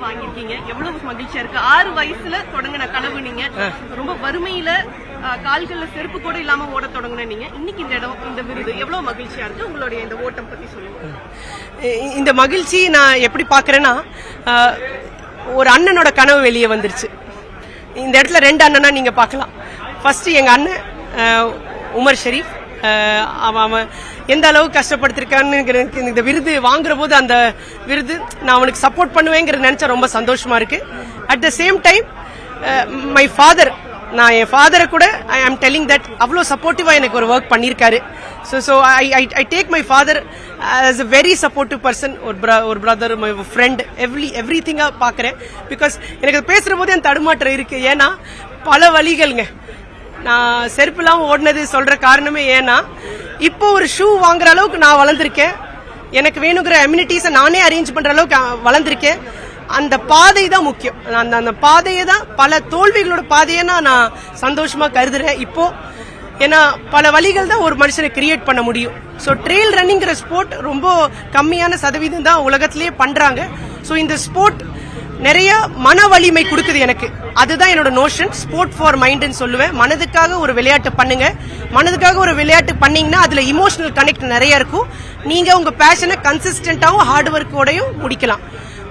வாங்கியிருக்கீங்க, எவ்வளவு மகிழ்ச்சியா இருக்கு. 6 வயசுல தொடங்கின கனவு நீங்க, ரொம்ப வறுமையில கால்கள்ல செருப்பு கூட இல்லாம ஓட தொடங்கின நீங்க, இன்னைக்கு இந்த இடம், இந்த விருது எவ்வளவு மகிழ்ச்சியா இருக்கு. உங்களுடைய இந்த ஓட்டம் பத்தி சொல்லுங்க. இந்த மகிழ்ச்சி நான் எப்படி பாக்குறேன்னா, ஒரு அண்ணனோட கனவு வெளியே வந்துருச்சு. இந்த இடத்துல 2 அண்ணனா நீங்க பாக்கலாம். ஃபர்ஸ்ட் எங்க அண்ணன் உமர் ஷெரீப், அவன் எந்த அளவுக்கு கஷ்டப்படுத்திருக்கான்னு இந்த விருது வாங்குற போது அந்த விருது நான் அவனுக்கு சப்போர்ட் பண்ணுவேங்கிறது நினைச்சா ரொம்ப சந்தோஷமா இருக்கு. At the same time my father, நான் என் ஃபாதரை கூட ஐ ஆம் டெல்லிங் தட் அவ்வளோ சப்போர்ட்டிவா எனக்கு ஒரு ஒர்க் பண்ணியிருக்காரு. So I take my father as a very supportive person. ஒரு பிரதர், மை ஃப்ரெண்ட், எவ்ரி திங்கா பார்க்குறேன். பிகாஸ் எனக்கு பேசுற போது என் தடுமாற்றம் இருக்கு. ஏன்னா பல வழிகள்ங்க. நான் செருப்பு இல்லாம ஓடினது சொல்ற காரணமே ஏன்னா, இப்போ ஒரு ஷூ வாங்குற அளவுக்கு நான் வளர்ந்துருக்கேன். எனக்கு வேணுங்கிற அம்யூனிட்டிஸை நானே அரேஞ்ச் பண்ற அளவுக்கு வளர்ந்துருக்கேன். அந்த பாதை தான் முக்கியம். அந்த பாதையை தான், பல தோல்விகளோட பாதையை நான் சந்தோஷமா கருதுறேன் இப்போ. ஏன்னா பல வழிகள் தான் ஒரு மனுஷனை கிரியேட் பண்ண முடியும். ஸோ ட்ரெயில் ரன்னிங்கிற ஸ்போர்ட் ரொம்ப கம்மியான சதவீதம் தான் உலகத்திலேயே பண்றாங்க. ஸோ இந்த ஸ்போர்ட் நிறைய மன வலிமை கொடுக்குது எனக்கு. அதுதான் என்னோட நோஷன். ஸ்போர்ட் ஃபார் மைண்ட்னு சொல்லுவேன். மனதுக்காக ஒரு விளையாட்டு பண்ணுங்க. மனதுக்காக ஒரு விளையாட்டு பண்ணீங்கன்னா அதுல இமோஷனல் கனெக்ட் நிறைய இருக்கும். நீங்க உங்க பேஷனை கன்சிஸ்டன்டாவும் ஹார்ட் ஒர்க்கோடையும் முடிக்கலாம்.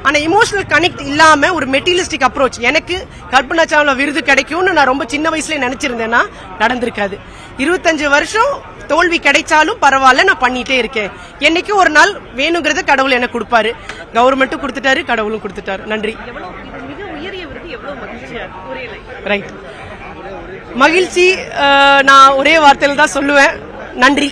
ஆனா இமோஷனல் கனெக்ட் இல்லாம ஒரு மெட்டீரியலிஸ்டிக் அப்ரோச், எனக்கு கல்பனா சாவ்லா விருது கிடைக்கும்னு நான் ரொம்ப சின்ன வயசுல நினைச்சிருந்தேன்னா நடந்திருக்காது. 25 வருஷம் தோல்வி கிடைச்சாலும் பரவாயில்ல, நான் பண்ணிட்டே இருக்கேன். என்னைக்கு ஒரு நாள் வேணுங்கிறத கடவுள் எனக்கு கொடுப்பாரு. கவர்மெண்ட்டும் கொடுத்துட்டாரு, கடவுளும் கொடுத்துட்டாரு. நன்றி. ரைட், மகிழ்ச்சி நான் ஒரே வார்த்தையில தான் சொல்லுவேன். நன்றி.